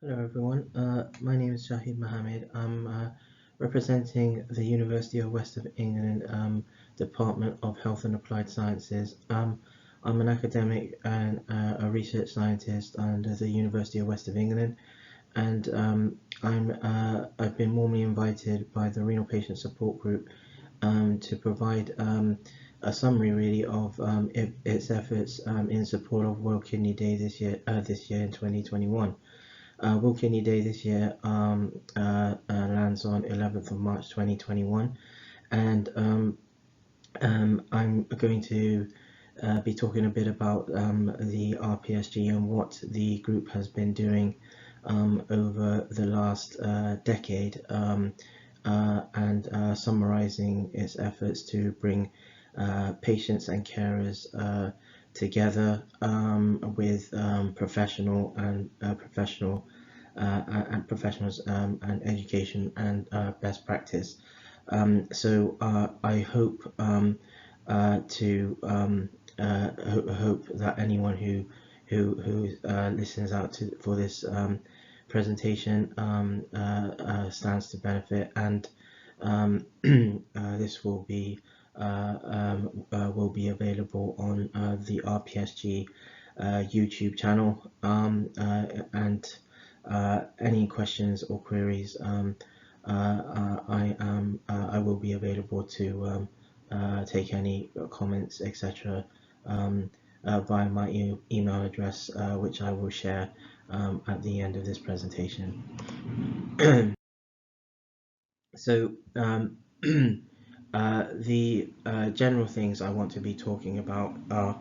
Hello everyone, my name is Shahid Mohammed. I'm representing the University of West of England Department of Health and Applied Sciences. I'm an academic and a research scientist under the University of West of England, and I've been warmly invited by the Renal Patient Support Group to provide a summary really of its efforts in support of World Kidney Day this year in 2021. World Kidney Day this year lands on 11th of March 2021, and I'm going to be talking a bit about the RPSG and what the group has been doing over the last decade, and summarizing its efforts to bring patients and carers together with professionals and education and best practice. So I hope hope that anyone who listens out for this presentation stands to benefit, and this will be available on the RPSG YouTube channel, and any questions or queries, I will be available to take any comments, etc., via my email address, which I will share at the end of this presentation. So the general things I want to be talking about are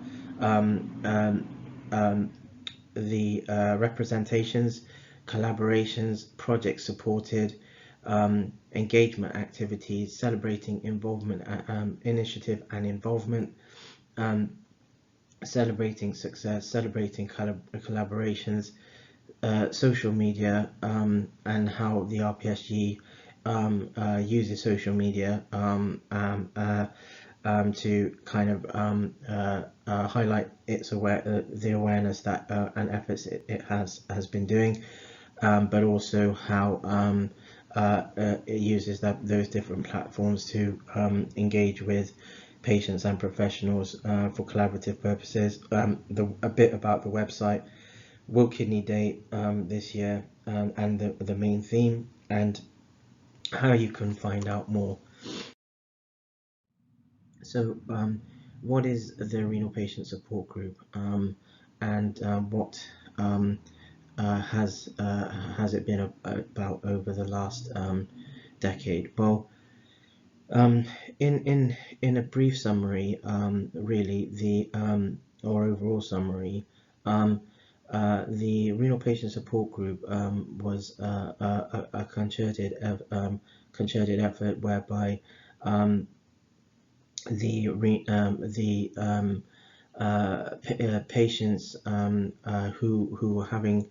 the representations, collaborations, projects supported, engagement activities, celebrating involvement, initiative and involvement, celebrating success, celebrating collaborations, social media, and how the RPSG uses social media to kind of highlight the awareness that and efforts it has been doing, but also how it uses those different platforms to engage with patients and professionals for collaborative purposes. A bit about the website, World Kidney Day this year, and the main theme, and how you can find out more. So what is the Renal Patient Support Group, and what has it been about over the last decade? Well, in a brief summary, really the or overall summary, the Renal Patient Support Group was a concerted effort whereby the patients who were having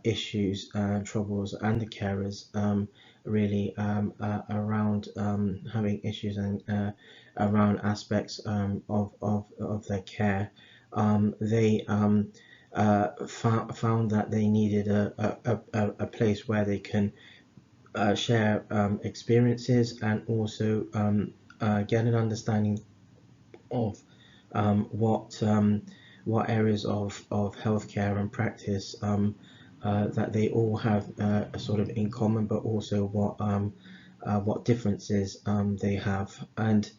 issues, troubles, and the carers really around having issues and around aspects of their care. They found that they needed a place where they can share experiences, and also get an understanding of what areas of healthcare and practice that they all have sort of in common, but also what differences they have. And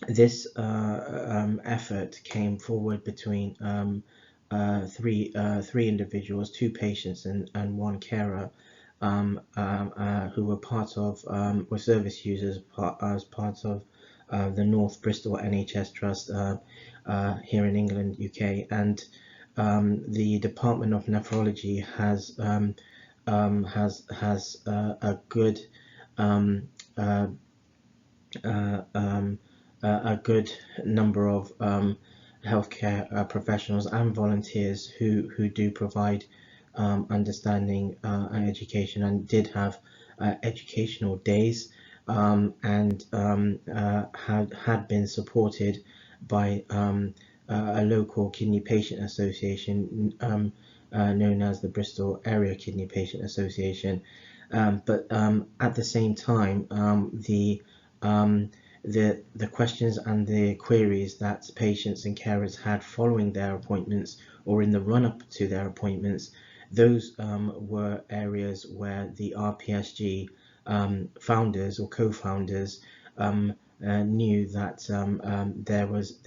this effort came forward between three individuals, two patients and one carer, who were part of were service users as part of the North Bristol NHS Trust here in England, UK, and the Department of Nephrology has a good a good number of healthcare professionals and volunteers who do provide understanding and education, and did have educational days, and had been supported by a local kidney patient association known as the Bristol Area Kidney Patient Association. But at the same time, the questions and the queries that patients and carers had following their appointments or in the run-up to their appointments, those were areas where the RPSG founders or co-founders knew that there was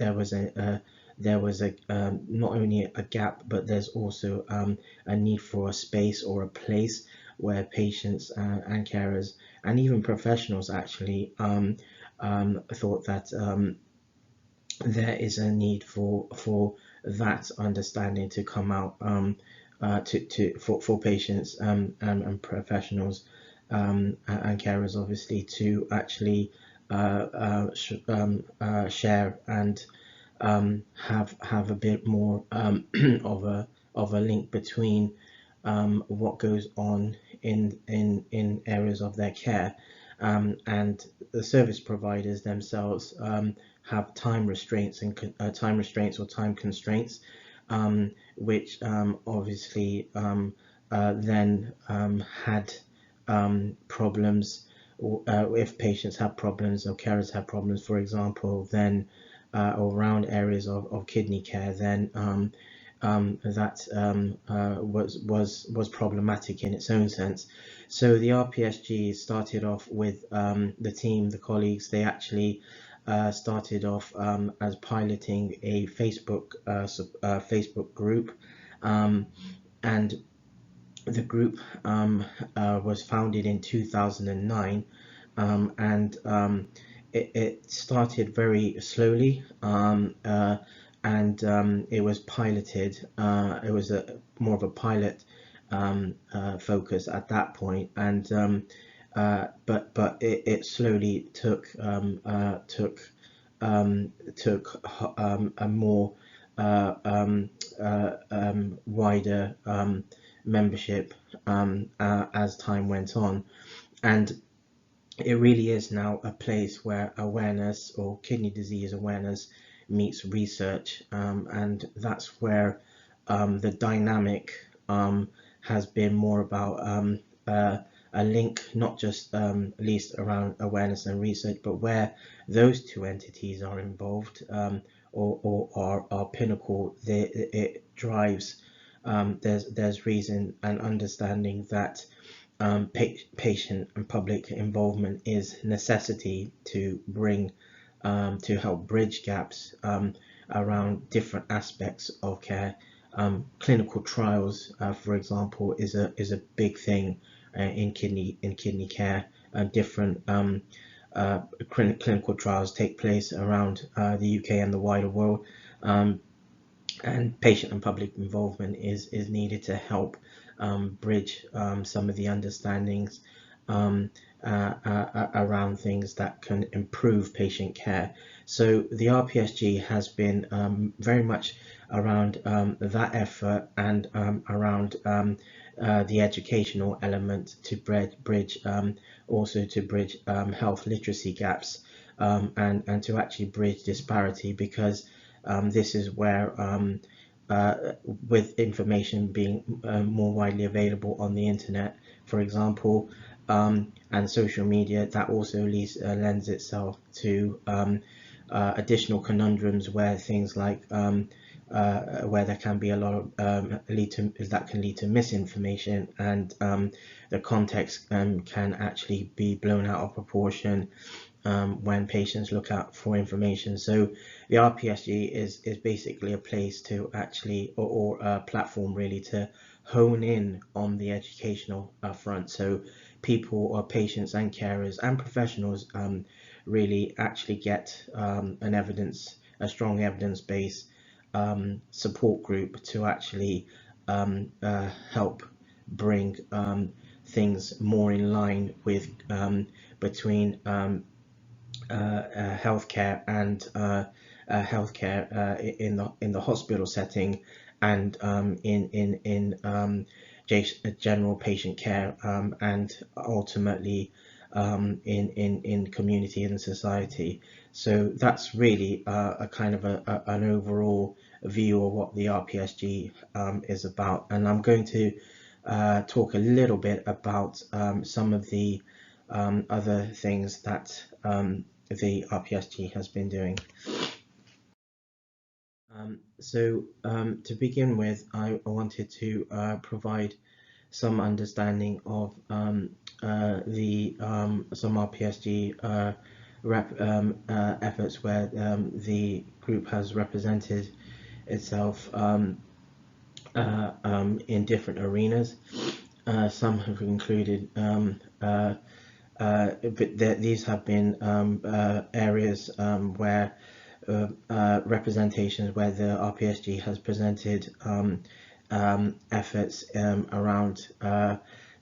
a not only a gap, but there's also a need for a space or a place where patients and carers and even professionals actually thought that there is a need for that understanding to come out for patients and professionals and carers, obviously, to actually share and have a bit more of a link between what goes on in areas of their care, and the service providers themselves have time restraints and time restraints or time constraints, which obviously then had problems, or if patients have problems or carers have problems, for example, then around areas of kidney care, then that was problematic in its own sense. So the RPSG started off with the team, the colleagues. They actually started off as piloting a Facebook group, and the group was founded in 2009, and it started very slowly, and it was piloted. It was more of a pilot focus at that point, and but it slowly took a more wider membership as time went on, and it really is now a place where awareness or kidney disease awareness meets research, and that's where the dynamic has been more about a link, not just least around awareness and research, but where those two entities are involved, or are pinnacle. It drives. There's reason and understanding that patient and public involvement is necessity to bring to help bridge gaps around different aspects of care. Clinical trials, for example, is a big thing in kidney care. Different clinical trials take place around the UK and the wider world, and patient and public involvement is needed to help bridge some of the understandings around things that can improve patient care. So the RPSG has been very much around that effort, and around the educational element to bridge also to bridge health literacy gaps, and to actually bridge disparity, because this is where with information being more widely available on the internet, for example, and social media, that also lends itself to additional conundrums where things like where there can be a lot of that can lead to misinformation, and the context can actually be blown out of proportion when patients look out for information. So the RPSG is basically a place to actually, or a platform really, to hone in on the educational front. So people or patients and carers and professionals really actually get a strong evidence-based support group to actually help bring things more in line with between healthcare and healthcare in the hospital setting, and in general patient care, and ultimately in community and society. So that's really a kind of an overall view of what the RPSG is about. And I'm going to talk a little bit about some of the other things that the RPSG has been doing. To begin with, I wanted to provide some understanding of some RPSG efforts where the group has represented itself in different arenas. Some have included these have been areas where representations where the RPSG has presented efforts around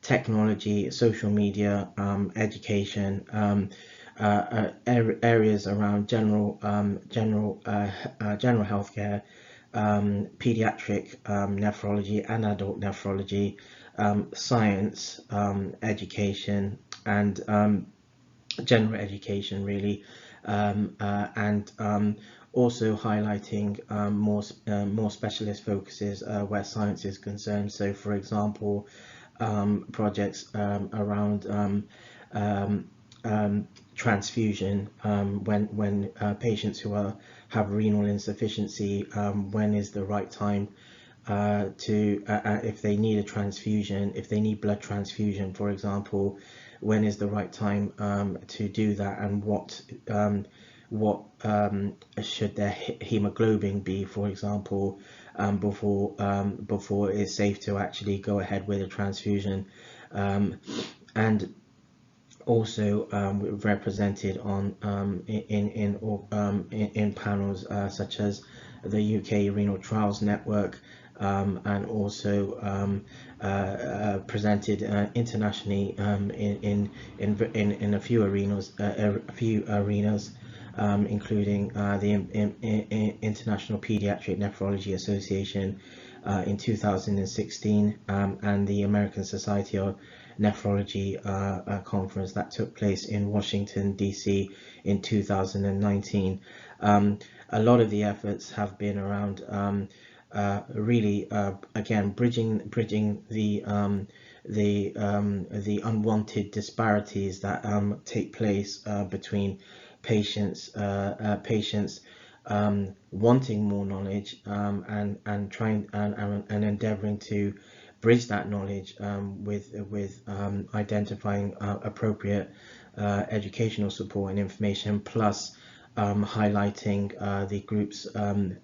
technology, social media, education, areas around general healthcare, pediatric nephrology and adult nephrology, science, education, and general education, really, and also highlighting more specialist focuses where science is concerned. So, for example, projects around transfusion, when patients who have renal insufficiency, when is the right time if they need a transfusion, if they need blood transfusion, for example, when is the right time to do that, and what should their hemoglobin be, for example, before it's safe to actually go ahead with a transfusion. And also represented on in panels such as the UK Renal Trials Network, and also presented internationally in a few arenas, including the International Pediatric Nephrology Association in 2016, and the American Society of Nephrology conference that took place in Washington DC in 2019. A lot of the efforts have been around really again bridging the unwanted disparities that take place between patients wanting more knowledge and trying and endeavoring to bridge that knowledge with identifying appropriate educational support and information, plus highlighting the group's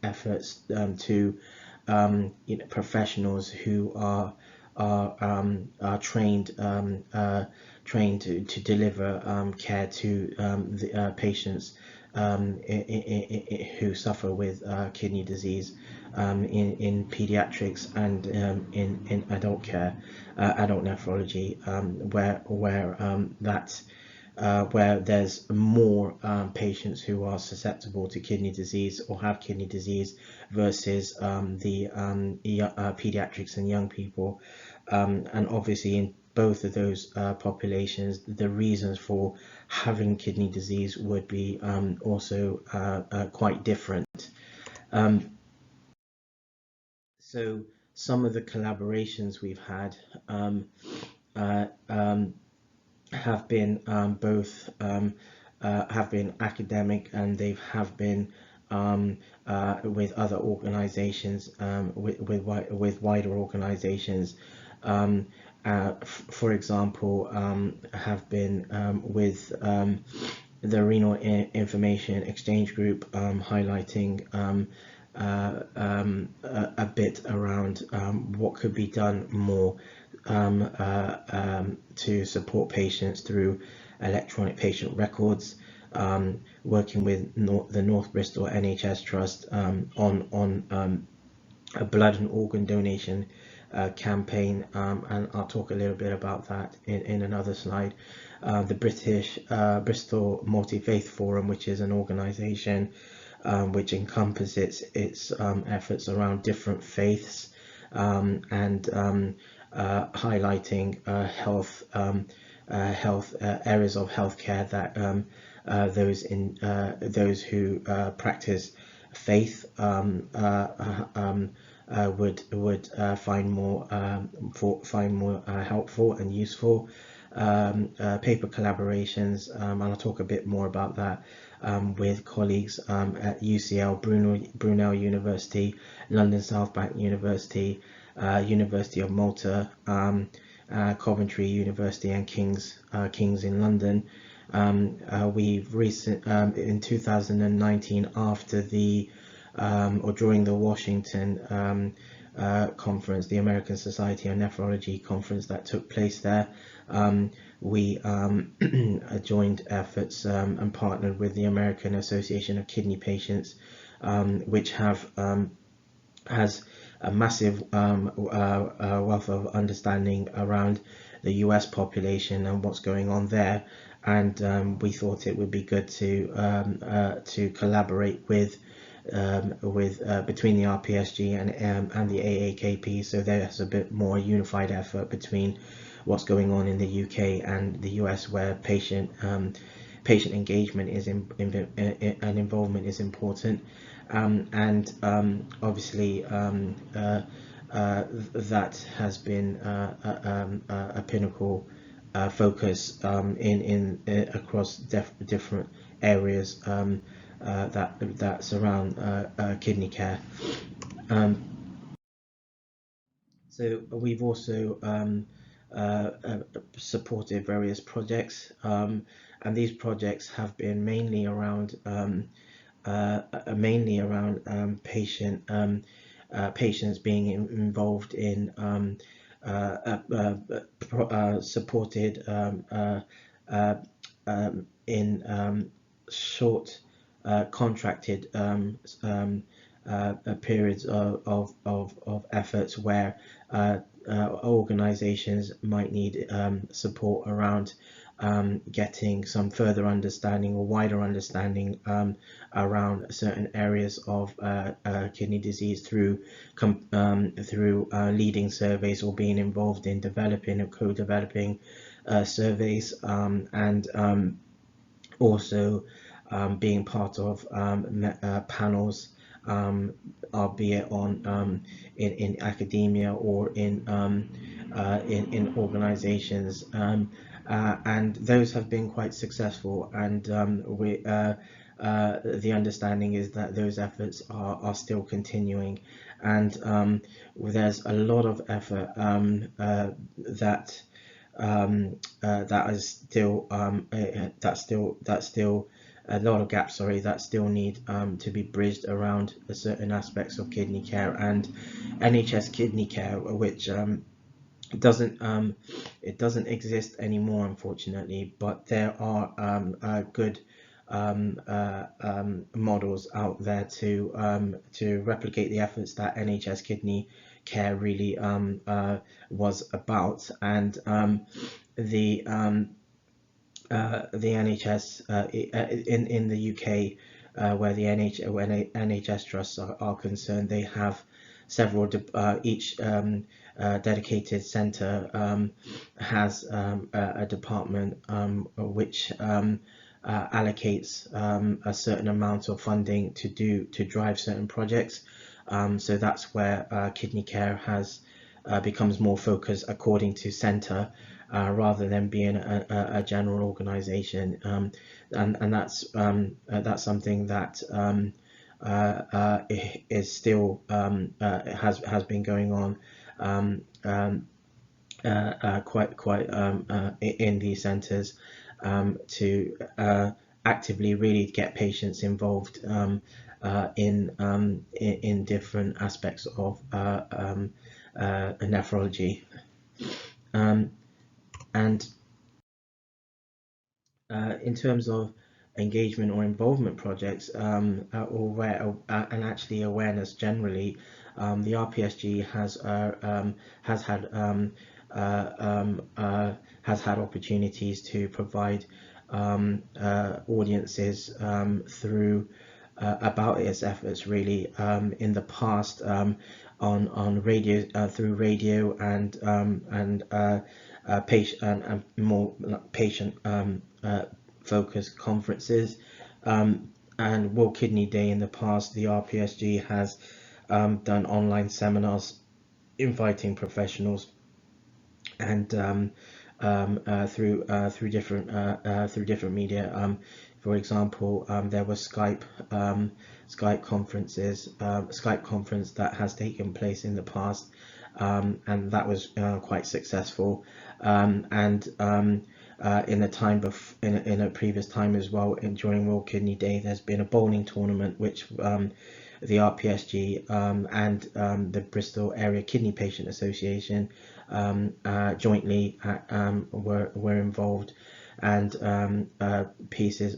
efforts to professionals who are trained to deliver care to the patients who suffer with kidney disease in pediatrics and in adult care, adult nephrology, where there's more patients who are susceptible to kidney disease or have kidney disease versus the pediatrics and young people, and obviously in both of those populations, the reasons for having kidney disease would be also quite different. So some of the collaborations we've had have been both have been academic, and they have been with other organizations, with wider organizations. For example, have been with the Renal Information Exchange Group, highlighting a bit around what could be done more to support patients through electronic patient records, working with the North Bristol NHS Trust on a blood and organ donation campaign, and I'll talk a little bit about that in another slide. The British Bristol Multi-Faith Forum, which is an organisation which encompasses its efforts around different faiths, and highlighting health areas of healthcare that those who practice faith would find more helpful and useful. Paper collaborations, and I'll talk a bit more about that with colleagues at UCL, Brunel University, London South Bank University, University of Malta, Coventry University, and King's in London. We've in 2019, after the or during the Washington conference, the American Society of Nephrology conference that took place there, we joined efforts and partnered with the American Association of Kidney Patients, which has a massive wealth of understanding around the US population and what's going on there, and we thought it would be good to collaborate with between the RPSG and the AAKP, so there's a bit more unified effort between what's going on in the UK and the US, where patient engagement is and involvement is important, and obviously that has been a pinnacle focus across different areas that surround kidney care. So we've also supported various projects, and these projects have been mainly around patients being involved in supported in short contracted periods of efforts where organizations might need support around getting some further understanding or wider understanding around certain areas of kidney disease through leading surveys or being involved in developing or co-developing surveys, and also being part of panels, albeit on in academia or in organizations, and those have been quite successful, and the understanding is that those efforts are still continuing, and there's a lot of effort that is still that's still a lot of gaps, that still need to be bridged around certain aspects of kidney care and NHS kidney care, which doesn't exist anymore, unfortunately, but there are good models out there to replicate the efforts that NHS kidney care really was about, and the NHS in the UK, where the NHS trusts are concerned, they have several each dedicated centre has a department which allocates a certain amount of funding to drive certain projects. So that's where kidney care becomes more focused according to centre, rather than being a general organisation, and that's something that is still has been going on quite in these centres, to actively really get patients involved in different aspects of nephrology, and in terms of engagement or involvement projects, and actually awareness generally, the RPSG has had opportunities to provide audiences through about its efforts, really, in the past, on radio, through radio, and patient and more patient focused conferences. And World Kidney Day in the past, the RPSG has done online seminars inviting professionals and through different media. For example, there was Skype Skype conference that has taken place in the past, and that was quite successful. In a time in a previous time as well, during World Kidney Day, there's been a bowling tournament which the RPSG and the Bristol Area Kidney Patient Association jointly were involved, and pieces.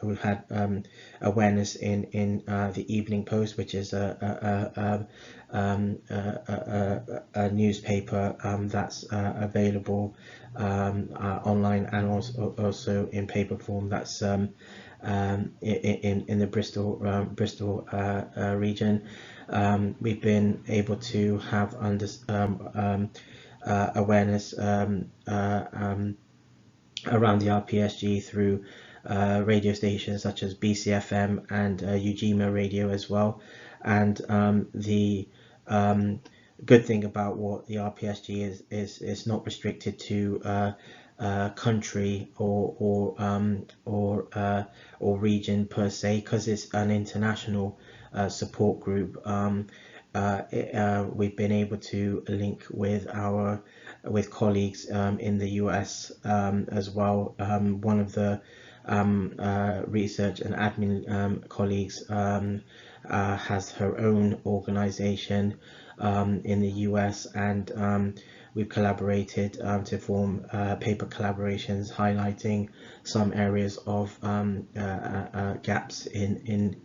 We've had awareness in the Evening Post, which is a newspaper that's available online and also in paper form. That's in the Bristol region. We've been able to have awareness around the RPSG through radio stations such as BCFM and Ujima Radio as well. And the good thing about what the RPSG is not restricted to country or region per se, because it's an international support group. We've been able to link with colleagues in the US as well. One of the research and admin colleagues has her own organization in the US, and we've collaborated to form paper collaborations highlighting some areas of gaps in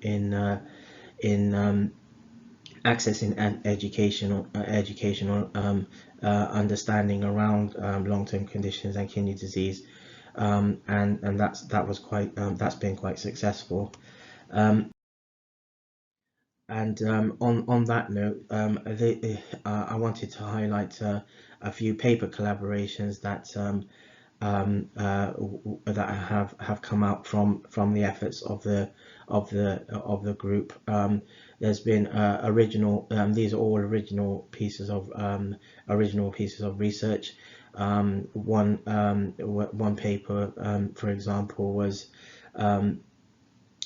accessing and educational understanding around long-term conditions and kidney disease, and that's been quite successful. On that note, I wanted to highlight a few paper collaborations that have come out from the efforts of the group. There's been original. These are all original pieces of research. One paper, for example, was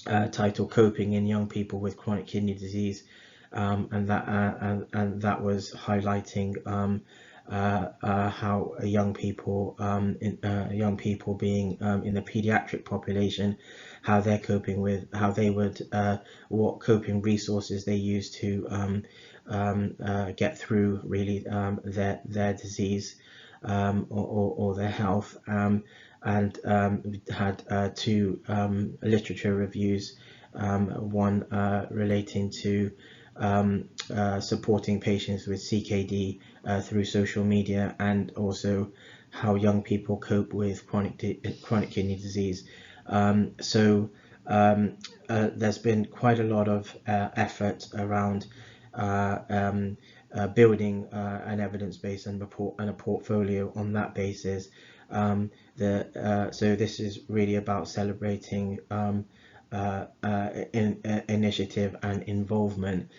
titled "Coping in Young People with Chronic Kidney Disease," and that was highlighting how young people being in the pediatric population, how they're coping with, what coping resources they use to get through really their disease or their health. And we had two literature reviews, one relating to supporting patients with CKD through social media, and also how young people cope with chronic kidney disease. There's been quite a lot of effort around building an evidence base and a portfolio on that basis. So this is really about celebrating initiative and involvement.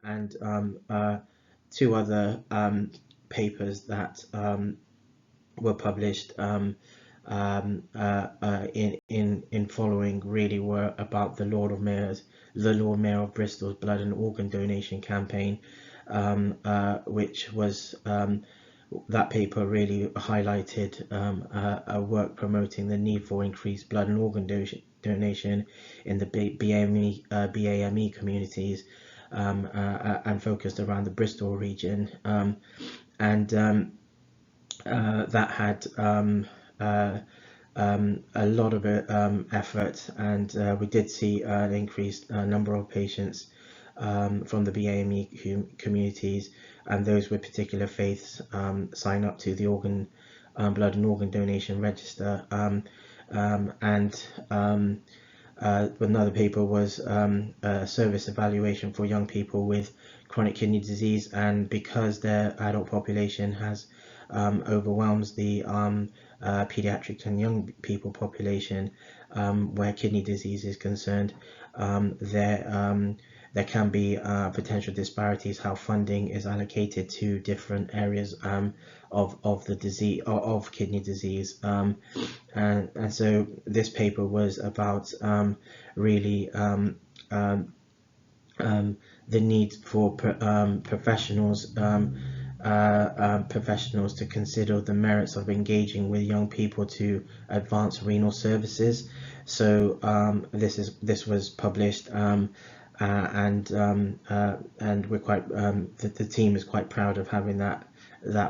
And two other papers that were published in following really were about the Lord Mayor of Bristol's blood and organ donation campaign, which was that paper really highlighted a work promoting the need for increased blood and organ donation in the BAME communities, and focused around the Bristol region, and that had a lot of effort, and we did see an increased number of patients from the BAME communities, and those with particular faiths sign up to the blood and organ donation register. Another paper was service evaluation for young people with chronic kidney disease, and because their adult population has overwhelms the pediatric and young people population, where kidney disease is concerned. There can be potential disparities how funding is allocated to different areas of the disease, of kidney disease, and so this paper was about really the need for professionals to consider the merits of engaging with young people to advance renal services. So this was published, and we're quite the team is quite proud of having that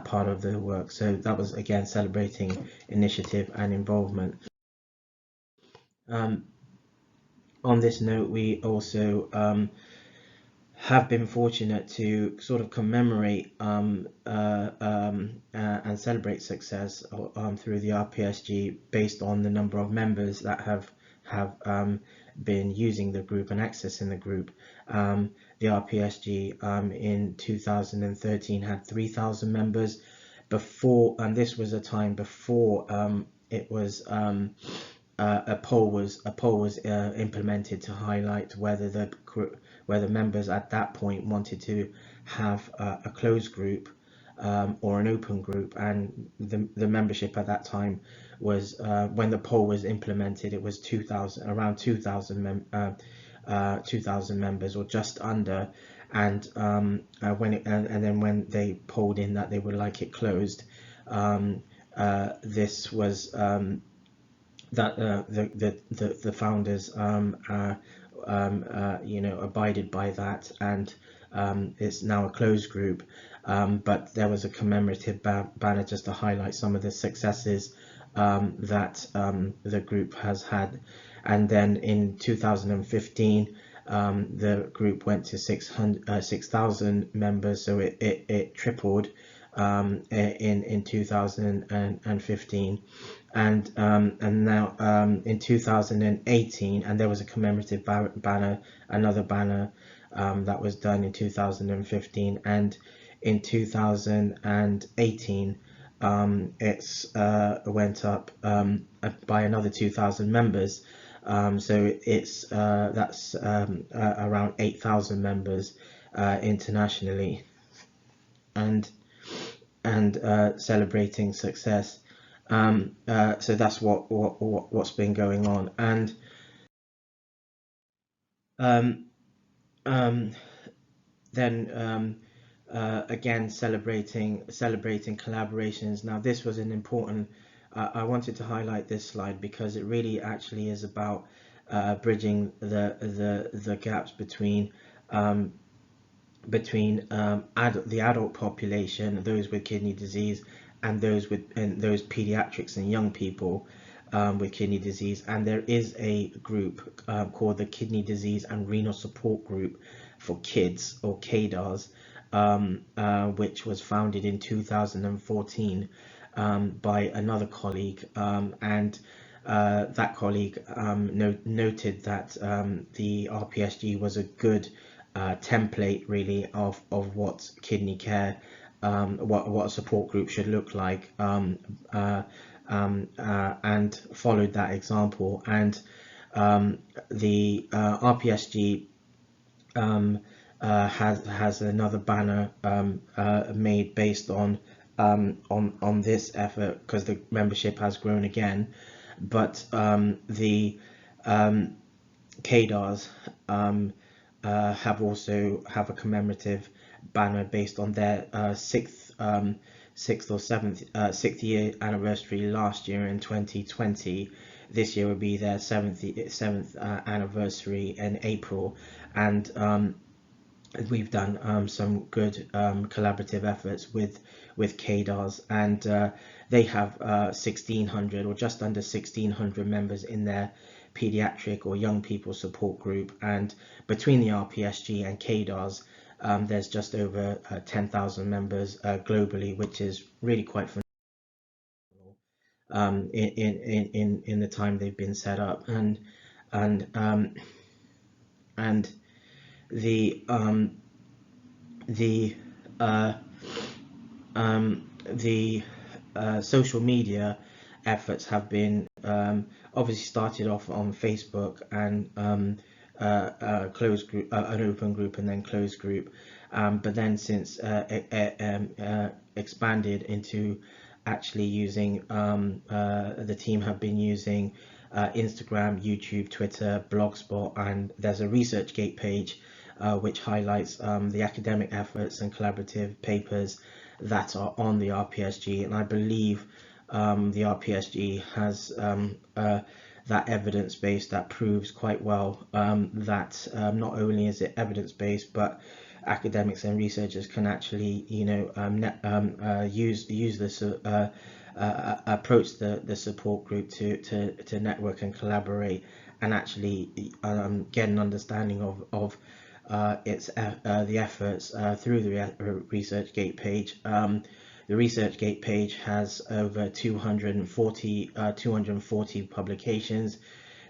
part of the work. So that was again celebrating initiative and involvement. On this note, we also have been fortunate to sort of commemorate and celebrate success through the RPSG based on the number of members that have been using the group and accessing the group. The RPSG in 2013 had 3,000 members. Before, and this was a time before it was a poll was implemented to highlight whether members at that point wanted to have a closed group or an open group, and the membership at that time was, when the poll was implemented, it was around 2,000 members or just under, and then when they polled in that they would like it closed, this was that the founders abided by that, and it's now a closed group, but there was a commemorative banner just to highlight some of the successes that the group has had. And then in 2015 the group went to 6,000 members, so it tripled in 2015, and now in 2018, and there was a commemorative banner, another banner that was done in 2015, and in 2018 it's went up by another 2,000 members, so it's that's around 8,000 members internationally, and celebrating success. So that's what's been going on, and then again celebrating collaborations. Now this was an important, I wanted to highlight this slide because it really actually is about bridging the gaps between the adult population, those with kidney disease, and those pediatrics and young people with kidney disease. And there is a group called the Kidney Disease and Renal Support Group for Kids, or KDARS, which was founded in 2014 by another colleague, and that colleague noted that the RPSG was a good template really of what kidney care, what a support group should look like, and followed that example. And the RPSG has another banner made based on this effort, because the membership has grown again, but the KDARS have a commemorative banner based on their sixth year anniversary last year in 2020. This year will be their seventh anniversary in April, and we've done some good collaborative efforts with KDARS, and they have 1,600 or just under 1,600 members in their pediatric or young people support group, and between the RPSG and KDARS there's just over 10,000 members globally, which is really quite phenomenal in the time they've been set up. And the the social media efforts have been obviously started off on Facebook and closed group, an open group and then closed group, but then since expanded into actually using the team have been using Instagram, YouTube, Twitter, Blogspot, and there's a ResearchGate page which highlights the academic efforts and collaborative papers that are on the RPSG, and I believe the RPSG has that evidence base that proves quite well that not only is it evidence based, but academics and researchers can actually, use this approach the support group to network and collaborate and actually get an understanding of the efforts through the ResearchGate page. The ResearchGate page has over 240 publications.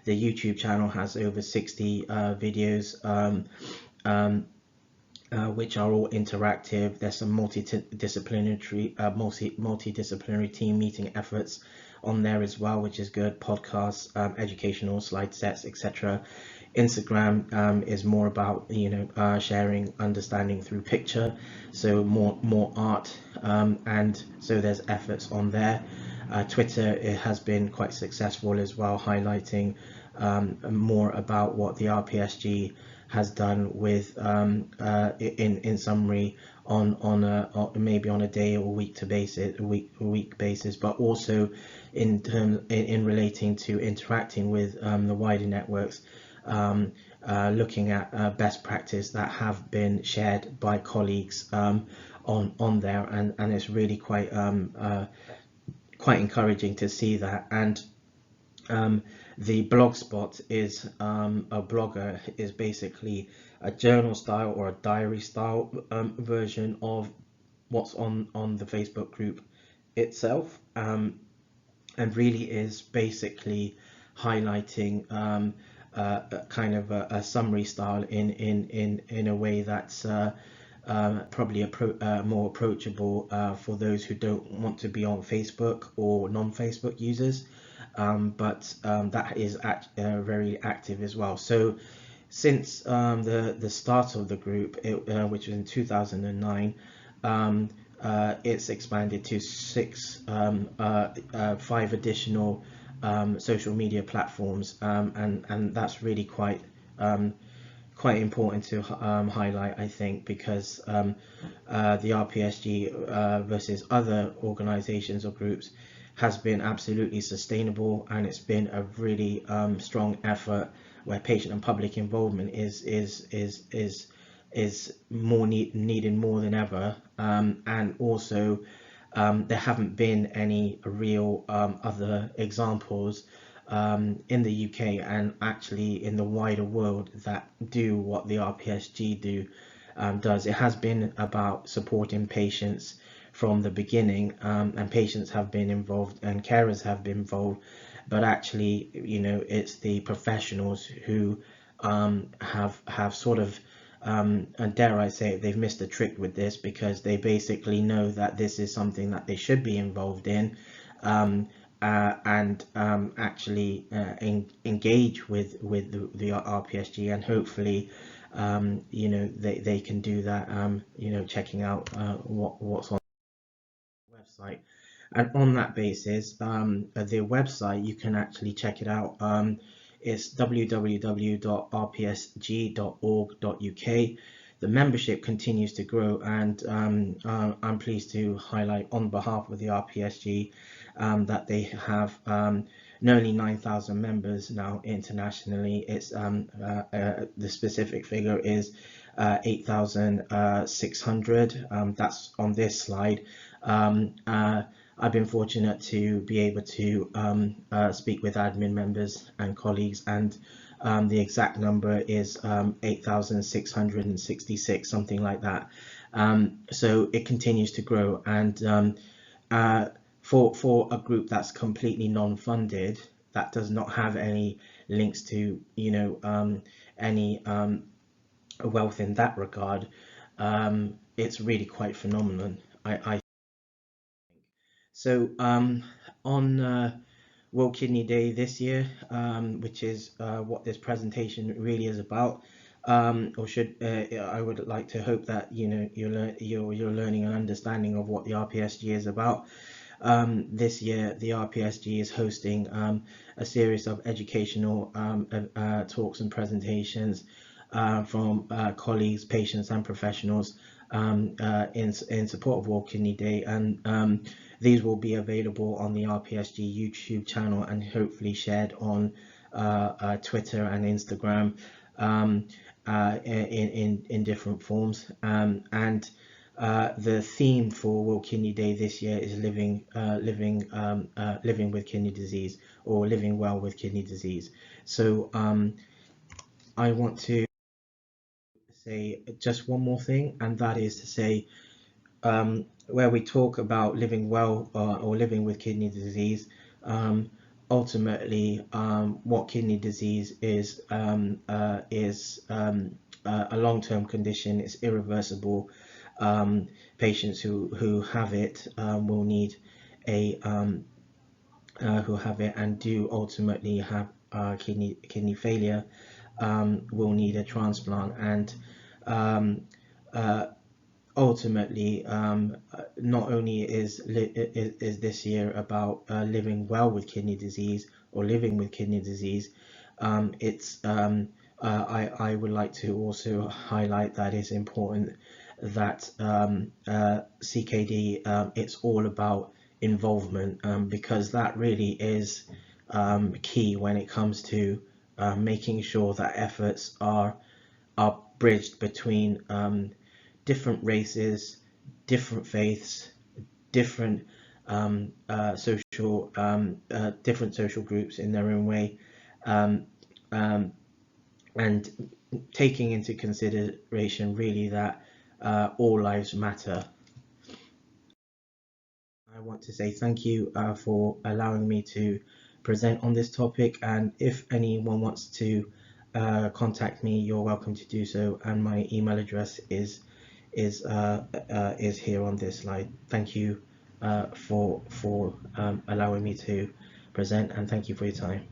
The YouTube channel has over 60 videos, which are all interactive. There's some multidisciplinary team meeting efforts on there as well, which is good. Podcasts, educational slide sets, etc. Instagram is more about sharing understanding through picture, so more art, and so there's efforts on there. Twitter, it has been quite successful as well, highlighting more about what the RPSG has done with in summary on maybe on a day or week basis, but also in relating to interacting with the wider networks, looking at best practice that have been shared by colleagues on there, and it's really quite encouraging to see that. And the blogspot is a blogger is basically a journal style or a diary style version of what's on the Facebook group itself, and really is basically highlighting kind of a summary style in a way that's probably more approachable for those who don't want to be on Facebook or non-Facebook users, but that is very active as well. So since the start of the group, which was in 2009, it's expanded to five additional social media platforms, and that's really quite important to highlight, I think, because the RPSG versus other organizations or groups has been absolutely sustainable, and it's been a really strong effort where patient and public involvement is more needed more than ever, and also there haven't been any real other examples in the UK and actually in the wider world that do what the RPSG does. It has been about supporting patients from the beginning, and patients have been involved and carers have been involved, but actually, it's the professionals who have sort of and dare I say it, they've missed a trick with this, because they basically know that this is something that they should be involved in, and actually engage with the RPSG, and hopefully they can do that, checking out what's on the website. And on that basis, the website, you can actually check it out. It's www.rpsg.org.uk. The membership continues to grow, and I'm pleased to highlight on behalf of the RPSG that they have nearly 9,000 members now internationally. It's the specific figure is 8,600. That's on this slide. I've been fortunate to be able to speak with admin members and colleagues, and the exact number is 8,666, something like that. So it continues to grow, and for a group that's completely non-funded, that does not have any links to any wealth in that regard, it's really quite phenomenal. I So on World Kidney Day this year, which is what this presentation really is about, or should I would like to hope that you're learning and understanding of what the RPSG is about. This year, the RPSG is hosting a series of educational talks and presentations from colleagues, patients, and professionals in support of World Kidney Day, and these will be available on the RPSG YouTube channel and hopefully shared on Twitter and Instagram in different forms. And the theme for World Kidney Day this year is living with kidney disease, or living well with kidney disease. So I want to say just one more thing, and that is to say, where we talk about living well or living with kidney disease, ultimately, what kidney disease is a long-term condition. It's irreversible. Patients who have it will need a who have it and do ultimately have kidney failure, will need a transplant. And ultimately, not only is this year about living well with kidney disease or living with kidney disease, it's I would like to also highlight that it's important that CKD, it's all about involvement, because that really is key when it comes to making sure that efforts are bridged between different races, different faiths, different different social groups in their own way, um, um, and taking into consideration really that all lives matter. I want to say thank you for allowing me to present on this topic, and if anyone wants to contact me, you're welcome to do so, and my email address is here on this slide. Thank you for allowing me to present, and thank you for your time.